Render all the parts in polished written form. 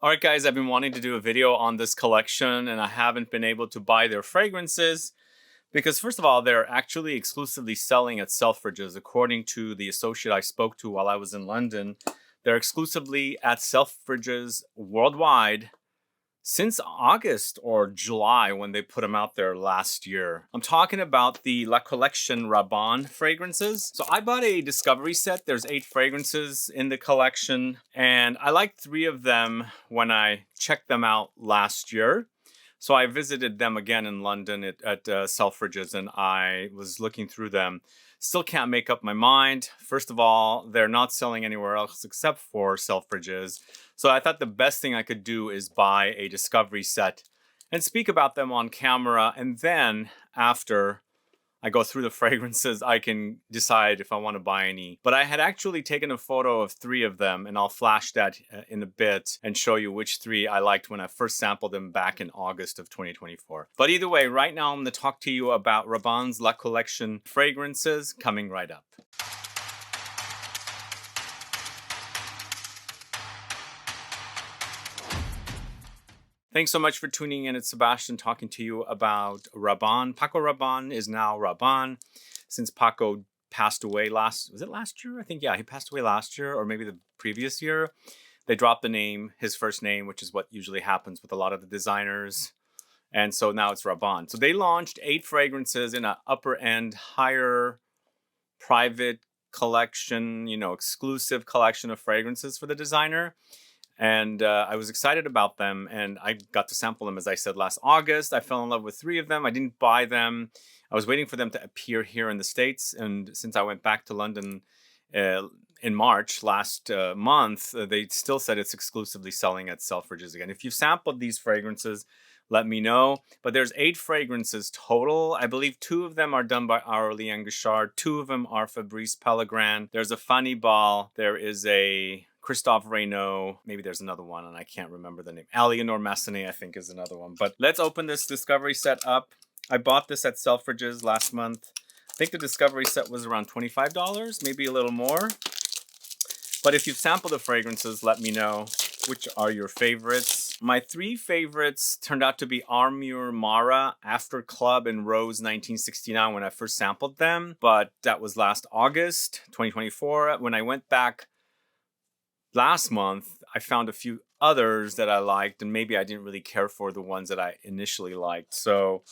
All right, guys, I've been wanting to do a video on this collection and I haven't been able to buy their fragrances because, first of all, they're actually exclusively selling at Selfridges. According to the associate I spoke to while I was in London, they're exclusively at Selfridges worldwide since August or July when they put them out there last year. I'm talking about the La Collection Rabanne fragrances. So I bought a discovery set. There's 8 fragrances in the collection, and I liked 3 of them when I checked them out last year. So I visited them again in London at Selfridges, and I was looking through them. Still can't make up my mind. First of all, they're not selling anywhere else except for Selfridges. So I thought the best thing I could do is buy a discovery set and speak about them on camera. And then after I go through the fragrances, I can decide if I want to buy any. But I had actually taken a photo of 3 of them, and I'll flash that in a bit and show you which 3 I liked when I first sampled them back in August of 2024. But either way, right now I'm going to talk to you about Rabanne's La Collection fragrances coming right up. Thanks so much for tuning in. It's Sebastian talking to you about Rabanne. Paco Rabanne is now Rabanne. Since Paco passed away was it last year? I think, yeah, he passed away last year or maybe the previous year. They dropped the name, his first name, which is what usually happens with a lot of the designers. And so now it's Rabanne. So they launched 8 fragrances in an upper end, higher private collection, exclusive collection of fragrances for the designer. And I was excited about them, and I got to sample them, as I said, last August. I fell in love with 3 of them. I didn't buy them. I was waiting for them to appear here in the States, and since I went back to London in March last month, they still said it's exclusively selling at Selfridges again. If you've sampled these fragrances, let me know. But there's 8 fragrances total. I believe 2 of them are done by Aurelien Guichard. 2 of them are Fabrice Pellegrin. There's a Fanny Ball. There is a Christophe Reynaud. Maybe there's another one, and I can't remember the name. Alienor Massenet, I think, is another one. But let's open this discovery set up. I bought this at Selfridges last month. I think the discovery set was around $25, maybe a little more. But if you've sampled the fragrances, let me know which are your favorites. My 3 favorites turned out to be ARMURE Mara, After Club, and Rose 1969 when I first sampled them. But that was last August 2024. When I went back last month, I found a few others that I liked, and maybe I didn't really care for the ones that I initially liked. So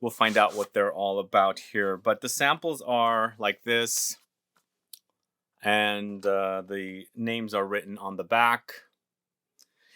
we'll find out what they're all about here. But the samples are like this, and the names are written on the back.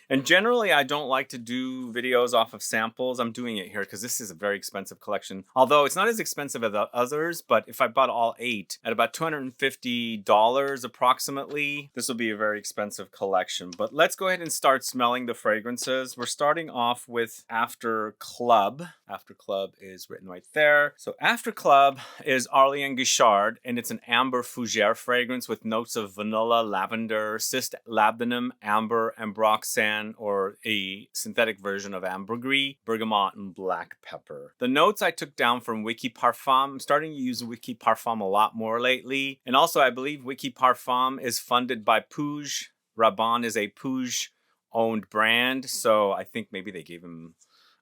And generally, I don't like to do videos off of samples. I'm doing it here because this is a very expensive collection. Although it's not as expensive as the others, but if I bought all 8 at about $250 approximately, this will be a very expensive collection. But let's go ahead and start smelling the fragrances. We're starting off with After Club. After Club is written right there. So After Club is Aurelien Guichard, and it's an amber fougere fragrance with notes of vanilla, lavender, Ciste, Labdanum, amber, Ambroxan, or a synthetic version of Ambergris, Bergamot, and black pepper. The notes I took down from Wiki Parfum. I'm starting to use Wiki Parfum a lot more lately. And also, I believe Wiki Parfum is funded by Puig. Rabanne is a Puig-owned brand, so I think maybe they gave him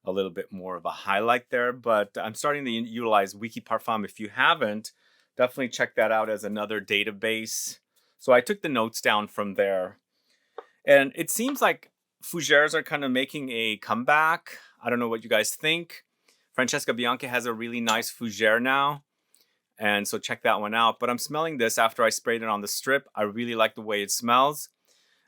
a little bit more of a highlight there. But I'm starting to utilize Wiki Parfum. If you haven't, definitely check that out as another database. So I took the notes down from there. And it seems like Fougeres are kind of making a comeback. I don't know what you guys think. Francesca Bianchi has a really nice fougere now, and so check that one out. But I'm smelling this after I sprayed it on the strip. I really like the way it smells.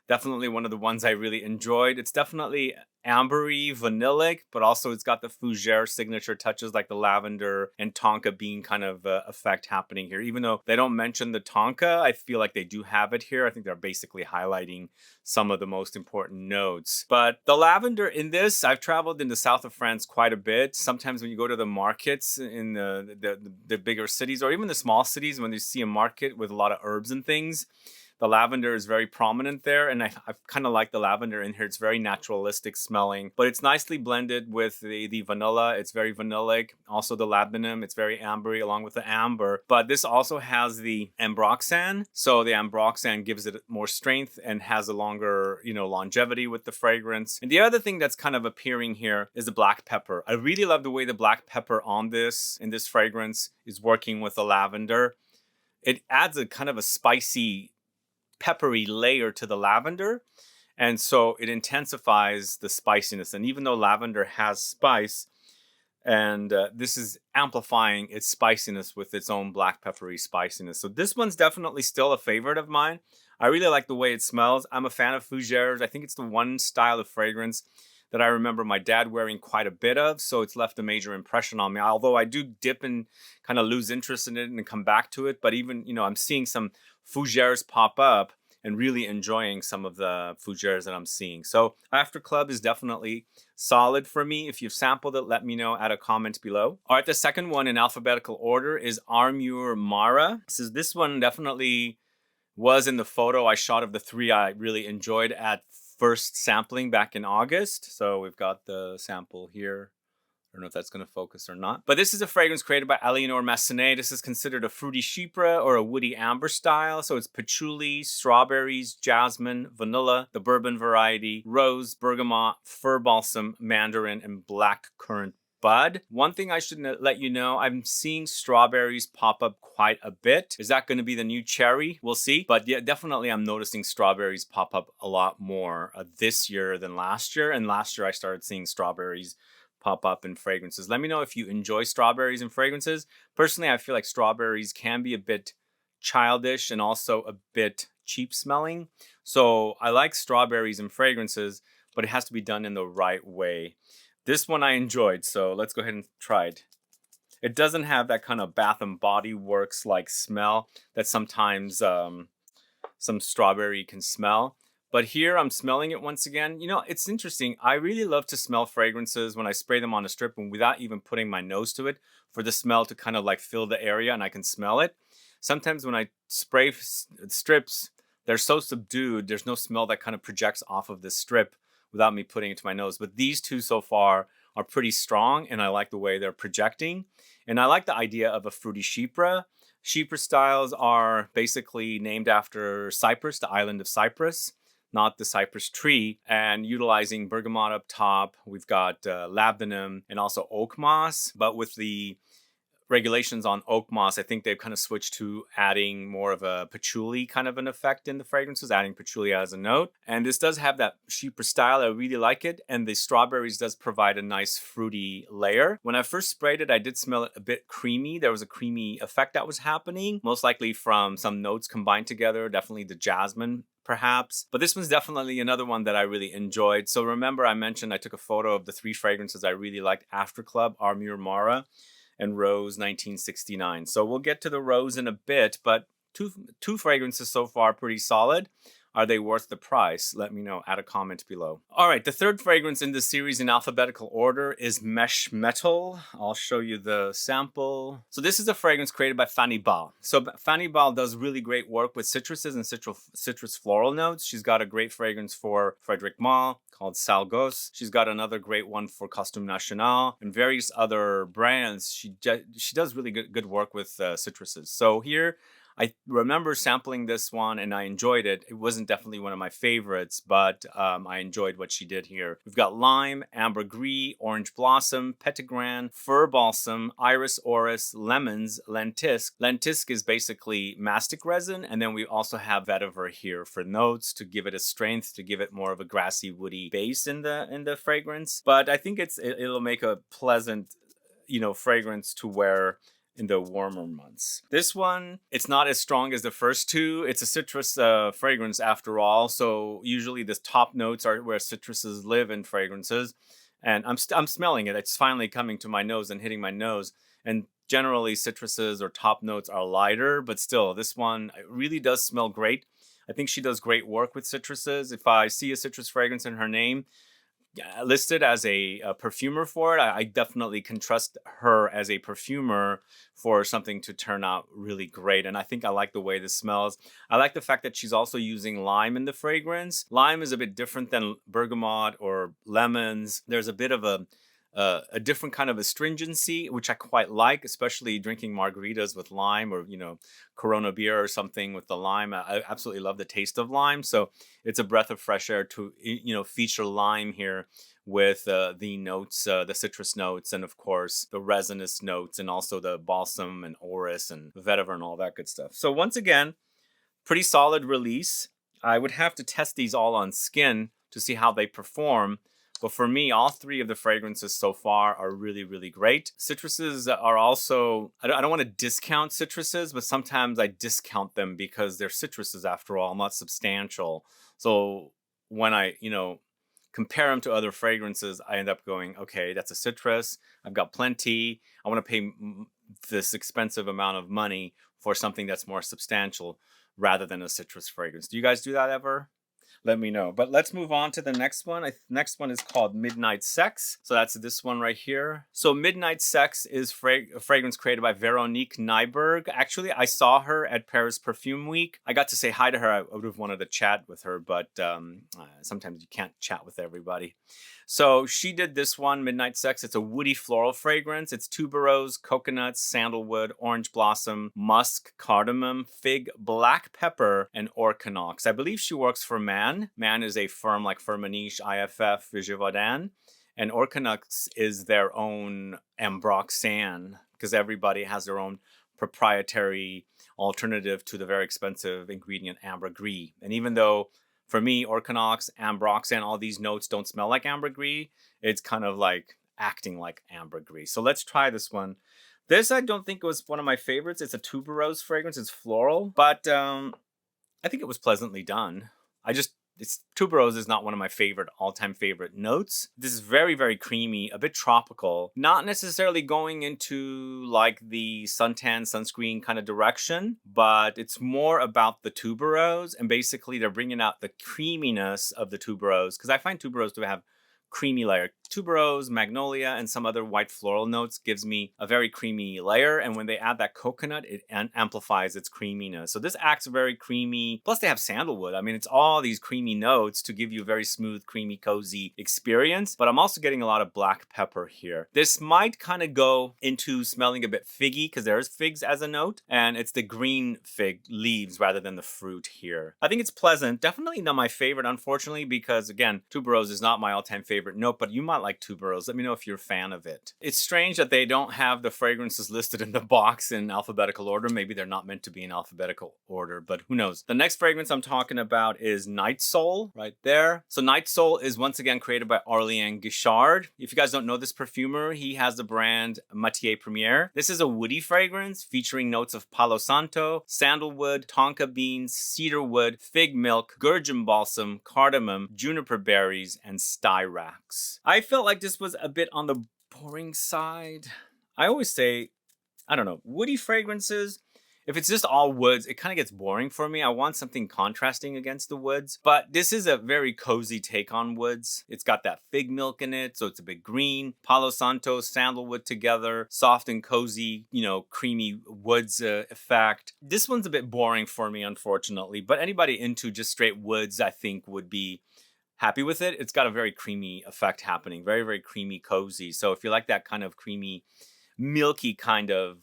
Definitely one of the ones I really enjoyed. It's definitely ambery, vanillic, but also it's got the fougere signature touches like the lavender and tonka bean kind of effect happening here. Even though they don't mention the tonka, I feel like they do have it here. I think they're basically highlighting some of the most important notes. But the lavender in this, I've traveled in the south of France quite a bit. Sometimes when you go to the markets in the bigger cities or even the small cities, when you see a market with a lot of herbs and things, The lavender is very prominent there, and I kind of like the lavender in here. It's very naturalistic smelling, but it's nicely blended with the vanilla. It's very vanillic. Also the labdanum, it's very ambery along with the amber. But this also has the ambroxan, so the ambroxan gives it more strength and has a longer, longevity with the fragrance. And the other thing that's kind of appearing here is the black pepper. I really love the way the black pepper in this fragrance is working with the lavender. It adds a kind of a spicy, peppery layer to the lavender, and so it intensifies the spiciness. And even though lavender has spice, and this is amplifying its spiciness with its own black peppery spiciness. So this one's definitely still a favorite of mine. I really like the way it smells. I'm a fan of Fougere. I think it's the one style of fragrance that I remember my dad wearing quite a bit of, so it's left a major impression on me. Although I do dip and kind of lose interest in it and come back to it, but even, I'm seeing some Fougeres pop up and really enjoying some of the Fougeres that I'm seeing. So After Club is definitely solid for me. If you've sampled it, let me know, add a comment below. All right, the second one in alphabetical order is ARMURE Mara. This one definitely was in the photo I shot of the three I really enjoyed at first sampling back in August. So we've got the sample here. I don't know if that's going to focus or not. But this is a fragrance created by Alienor Massenet. This is considered a fruity Chypre or a woody amber style. So it's patchouli, strawberries, jasmine, vanilla, the bourbon variety, rose, bergamot, fir balsam, mandarin, and blackcurrant bud. One thing I should let you know, I'm seeing strawberries pop up quite a bit. Is that going to be the new cherry? We'll see. But yeah, definitely I'm noticing strawberries pop up a lot more this year than last year. And last year I started seeing strawberries pop up in fragrances. Let me know if you enjoy strawberries in fragrances. Personally, I feel like strawberries can be a bit childish and also a bit cheap smelling. So I like strawberries in fragrances, but it has to be done in the right way. This one I enjoyed, so let's go ahead and try it. It doesn't have that kind of Bath and Body Works like smell that sometimes some strawberry can smell. But here I'm smelling it once again. It's interesting. I really love to smell fragrances when I spray them on a strip and without even putting my nose to it, for the smell to kind of like fill the area and I can smell it. Sometimes when I spray strips, they're so subdued, there's no smell that kind of projects off of the strip without me putting it to my nose. But these two so far are pretty strong, and I like the way they're projecting. And I like the idea of a fruity Chypre. Chypre styles are basically named after Cyprus, the island of Cyprus, not the cypress tree, and utilizing bergamot up top. We've got labdanum and also oak moss, but with the regulations on oak moss, I think they've kind of switched to adding more of a patchouli kind of an effect in the fragrances, adding patchouli as a note. And this does have that Chypre style. I really like it. And the strawberries does provide a nice fruity layer. When I first sprayed it, I did smell it a bit creamy. There was a creamy effect that was happening, most likely from some notes combined together, definitely the jasmine perhaps. But this one's definitely another one that I really enjoyed. So remember I mentioned I took a photo of the three fragrances I really liked: After Club, ARMURE Mara, and Rose 1969. So we'll get to the Rose in a bit, but two fragrances so far pretty solid. Are they worth the price? Let me know. Add a comment below. All right, the third fragrance in this series in alphabetical order is Mesh Metal. I'll show you the sample. So this is a fragrance created by Fanny. So Fanny does really great work with citruses and citrus floral notes. She's got a great fragrance for Frederic Malle called Salgos. She's got another great one for Costume National and various other brands. She does really good work with citruses. So here, I remember sampling this one and I enjoyed it. It wasn't definitely one of my favorites, but I enjoyed what she did here. We've got lime, ambergris, orange blossom, petitgrain, fir balsam, iris orris, lemons, lentisk. Lentisk is basically mastic resin, and then we also have vetiver here for notes to give it a strength, to give it more of a grassy, woody base in the fragrance. But I think it'll make a pleasant, fragrance to wear in the warmer months. This one, it's not as strong as the first two. It's a citrus fragrance after all. So usually the top notes are where citruses live in fragrances. And I'm smelling it. It's finally coming to my nose and hitting my nose. And generally citruses or top notes are lighter, but still this one really does smell great. I think she does great work with citruses. If I see a citrus fragrance in her name, listed as a perfumer for it. I definitely can trust her as a perfumer for something to turn out really great. And I think I like the way this smells. I like the fact that she's also using lime in the fragrance. Lime is a bit different than bergamot or lemons. There's a bit of a different kind of astringency, which I quite like, especially drinking margaritas with lime, or, you know, Corona beer or something with the lime. I absolutely love the taste of lime. So it's a breath of fresh air to, you know, feature lime here with the notes, the citrus notes, and of course the resinous notes, and also the balsam and orris and vetiver and all that good stuff. So once again, pretty solid release. I would have to test these all on skin to see how they perform. But for me, all three of the fragrances so far are really, really great. Citruses are also, I don't want to discount citruses, but sometimes I discount them because they're citruses after all, not substantial. So when I, you know, compare them to other fragrances, I end up going, okay, that's a citrus. I've got plenty. I want to pay this expensive amount of money for something that's more substantial rather than a citrus fragrance. Do you guys do that ever? Let me know. But let's move on to the next one. Next one is called Midnight Sex. So that's this one right here. So Midnight Sex is a fragrance created by Veronique Nyberg. Actually, I saw her at Paris Perfume Week. I got to say hi to her. I would have wanted to chat with her, but sometimes you can't chat with everybody. So she did this one, Midnight Sex. It's a woody floral fragrance. It's tuberose, coconuts, sandalwood, orange blossom, musk, cardamom, fig, black pepper, and orchanox. I believe she works for Man. Man is a firm like Firmenich, IFF, Givaudan. And orchanox is their own Ambroxan, because everybody has their own proprietary alternative to the very expensive ingredient Ambergris. And even though for me, orchanox, Ambroxan, all these notes don't smell like ambergris, it's kind of like acting like ambergris. So let's try this one. This I don't think was one of my favorites. It's a tuberose fragrance. It's floral, but I think it was pleasantly done. Tuberose is not one of my all-time favorite notes. This is very, very creamy, a bit tropical. Not necessarily going into like the suntan, sunscreen kind of direction, but it's more about the tuberose, and basically they're bringing out the creaminess of the tuberose, because I find tuberose to have creamy layer. Tuberose, magnolia, and some other white floral notes gives me a very creamy layer, and when they add that coconut, it amplifies its creaminess. So this acts very creamy. Plus they have sandalwood. I mean, it's all these creamy notes to give you a very smooth, creamy, cozy experience. But I'm also getting a lot of black pepper here. This might kind of go into smelling a bit figgy, because there's figs as a note, and it's the green fig leaves rather than the fruit here. I think it's pleasant. Definitely not my favorite, unfortunately, because again, tuberose is not my all-time favorite note, but you might like tuberose. Let me know if you're a fan of it. It's strange that they don't have the fragrances listed in the box in alphabetical order. Maybe they're not meant to be in alphabetical order, but who knows. The next fragrance I'm talking about is Night Soul, right there. So Night Soul is once again created by Aurelien Guichard. If you guys don't know this perfumer, he has the brand Matière Première. This is a woody fragrance featuring notes of Palo Santo, sandalwood, tonka beans, cedarwood, fig milk, gurjun balsam, cardamom, juniper berries, and styrax. I felt like this was a bit on the boring side. I always say, I don't know, woody fragrances, if it's just all woods, it kind of gets boring for me. I want something contrasting against the woods. But this is a very cozy take on woods. It's got that fig milk in it, so it's a bit green. Palo Santo, sandalwood together, soft and cozy, you know, creamy woods effect. This one's a bit boring for me, unfortunately. But anybody into just straight woods, I think, would be happy with it. It's got a very creamy effect happening. Very, very creamy, cozy. So if you like that kind of creamy, milky kind of,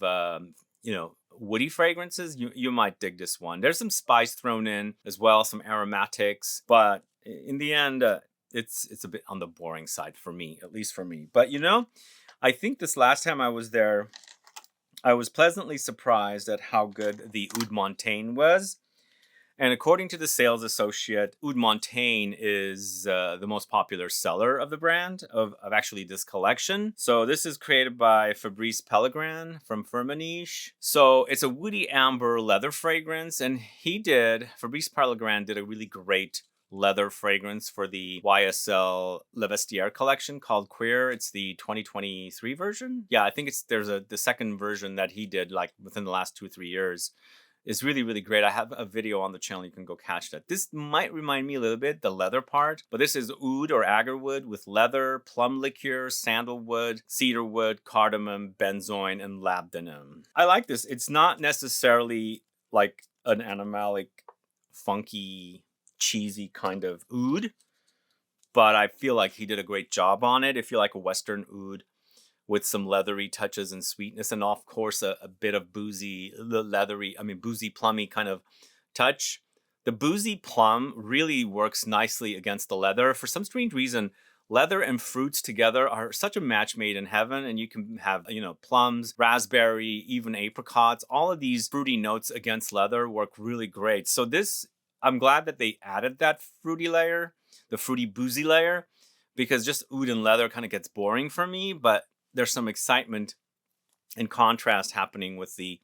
woody fragrances, you might dig this one. There's some spice thrown in as well, some aromatics, but in the end, it's a bit on the boring side for me, at least for me. But I think this last time I was there, I was pleasantly surprised at how good the Oud Montaigne was. And according to the sales associate, Oud Montaigne is the most popular seller of the brand, of actually this collection. So this is created by Fabrice Pellegrin from Firmenich. So it's a woody amber leather fragrance. And Fabrice Pellegrin did a really great leather fragrance for the YSL Le Vestiaire collection called Queer. It's the 2023 version. Yeah, I think there's the second version that he did like within the last 2-3 years. is really, really great. I have a video on the channel. You can go catch that. This might remind me a little bit, the leather part, but this is oud or agarwood with leather, plum liqueur, sandalwood, cedarwood, cardamom, benzoin, and labdanum. I like this. It's not necessarily like an animalic, funky, cheesy kind of oud, but I feel like he did a great job on it. If you like a Western oud with some leathery touches and sweetness, and of course a bit of boozy, boozy plummy kind of touch. The boozy plum really works nicely against the leather. For some strange reason, leather and fruits together are such a match made in heaven, and you can have, plums, raspberry, even apricots. All of these fruity notes against leather work really great. So this, I'm glad that they added that fruity layer, the fruity boozy layer, because just oud and leather kind of gets boring for me, but there's some excitement and contrast happening with the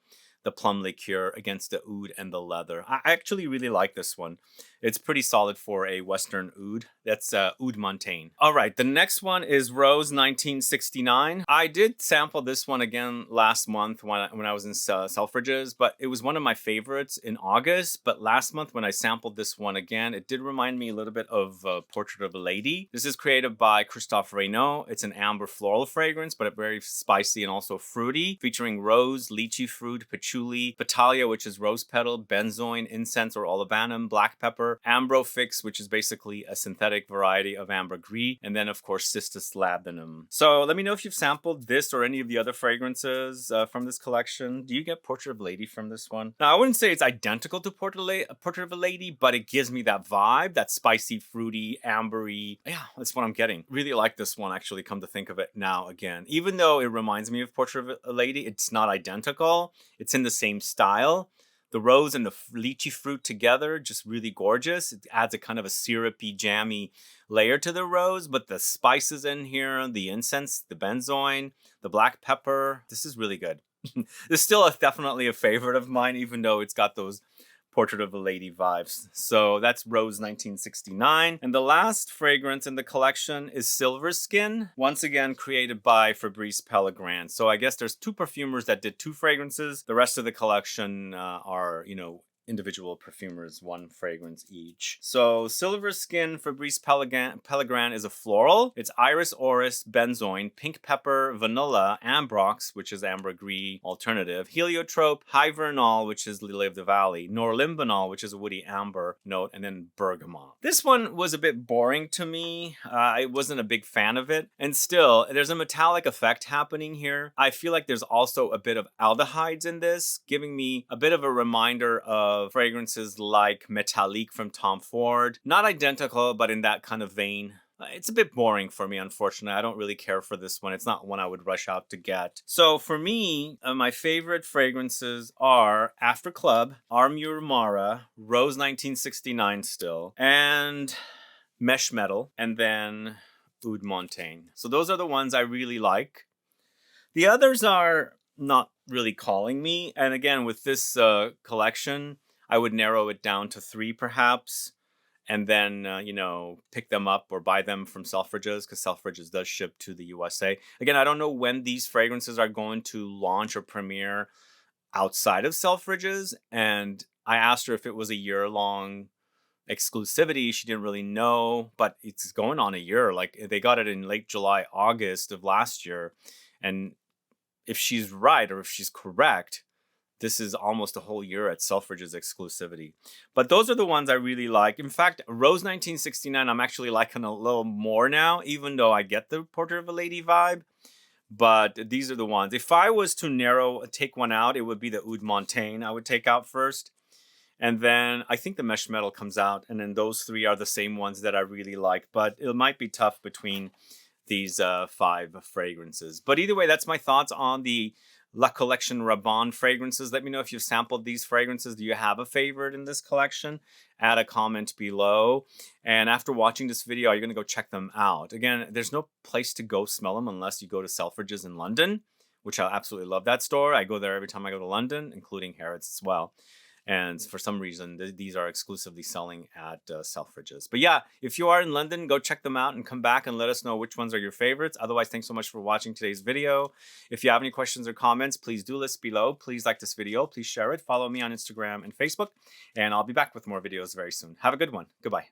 plum liqueur against the oud and the leather. I actually really like this one. It's pretty solid for a Western oud. That's Oud Montaigne. All right, the next one is Rose 1969. I did sample this one again last month when I was in Selfridges, but it was one of my favorites in August. But last month when I sampled this one again, it did remind me a little bit of Portrait of a Lady. This is created by Christophe Reynaud. It's an amber floral fragrance, but very spicy and also fruity, featuring rose, lychee fruit, patchouli, Vitalia, which is rose petal, benzoin, incense or olibanum, black pepper, Ambrofix, which is basically a synthetic variety of Ambergris, and then of course Ciste Labdanum. So let me know if you've sampled this or any of the other fragrances from this collection. Do you get Portrait of a Lady from this one? Now I wouldn't say it's identical to Portrait of a Lady, but it gives me that vibe, that spicy, fruity, ambery. Yeah, that's what I'm getting. Really like this one, actually, come to think of it now again. Even though it reminds me of Portrait of a Lady, it's not identical. It's in the same style. The rose and the lychee fruit together, just really gorgeous. It adds a kind of a syrupy, jammy layer to the rose, but the spices in here, the incense, the benzoin, the black pepper, this is really good. This is still definitely a favorite of mine, even though it's got those Portrait of a Lady vibes. So that's Rose 1969. And the last fragrance in the collection is Silver Skin, once again created by Fabrice Pellegrin. So I guess there's two perfumers that did two fragrances. The rest of the collection are, individual perfumers, one fragrance each. So Silver Skin Fabrice Pellegrin is a floral. It's iris, orris, benzoin, pink pepper, vanilla, ambrox, which is ambergris alternative, heliotrope, high vernal, which is lily of the valley, norlimbanol, which is a woody amber note, and then bergamot. This one was a bit boring to me. I wasn't a big fan of it. And still, there's a metallic effect happening here. I feel like there's also a bit of aldehydes in this, giving me a bit of a reminder of fragrances like Metallique from Tom Ford. Not identical, but in that kind of vein. It's a bit boring for me, unfortunately. I don't really care for this one. It's not one I would rush out to get. So for me, my favorite fragrances are After Club, Armure Mara, Rose 1969 still, and Mesh Metal, and then Oud Montaigne. So those are the ones I really like. The others are not really calling me. And again, with this collection, I would narrow it down to 3 perhaps, and then, pick them up or buy them from Selfridges, because Selfridges does ship to the USA. Again, I don't know when these fragrances are going to launch or premiere outside of Selfridges, and I asked her if it was a year-long exclusivity. She didn't really know, but it's going on a year. Like, they got it in late July, August of last year, and if she's right or if she's correct, this is almost a whole year at Selfridges exclusivity. But those are the ones I really like. In fact, Rose 1969, I'm actually liking a little more now, even though I get the Portrait of a Lady vibe. But these are the ones. If I was to take one out, it would be the Oud Montaigne I would take out first. And then I think the Mesh Metal comes out. And then those 3 are the same ones that I really like. But it might be tough between these 5 fragrances. But either way, that's my thoughts on the La Collection Rabanne fragrances. Let me know if you've sampled these fragrances. Do you have a favorite in this collection? Add a comment below. And after watching this video, are you going to go check them out? Again, there's no place to go smell them unless you go to Selfridges in London, which I absolutely love that store. I go there every time I go to London, including Harrods as well. And for some reason, these are exclusively selling at Selfridges. But yeah, if you are in London, go check them out and come back and let us know which ones are your favorites. Otherwise, thanks so much for watching today's video. If you have any questions or comments, please do list below. Please like this video. Please share it. Follow me on Instagram and Facebook. And I'll be back with more videos very soon. Have a good one. Goodbye.